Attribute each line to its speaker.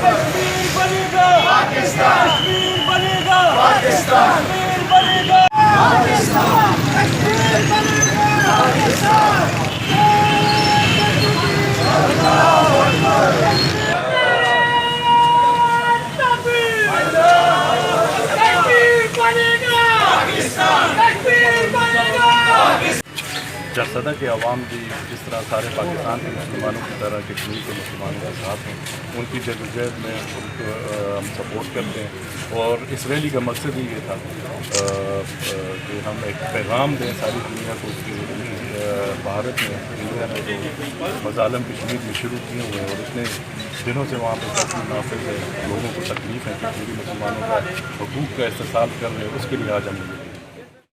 Speaker 1: कश्मीर बनेगा पाकिस्तान, कश्मीर बनेगा पाकिस्तान, कश्मीर बनेगा पाकिस्तान, कश्मीर बनेगा पाकिस्तान।
Speaker 2: जरसदा के अवाम भी जिस तरह सारे पाकिस्तान के मुसलमानों की तरह कश्मीर के मुसलमानों के साथ हैं, उनकी जदोजहद में उनको हम सपोर्ट करते हैं। और इस रैली का मकसद ही ये था कि हम एक पैगाम दें सारी दुनिया को कि भारत में इंडिया ने जो मज़ालम कश्मीर में शुरू किए हुए हैं और इतने दिनों से वहाँ पर सख्ती नाफिज है, लोगों को तकलीफ़ है, कश्मीरी मुसलमानों का हकूक़ का इस्तेसाल कर रहे हैं, उसके लिए आज हम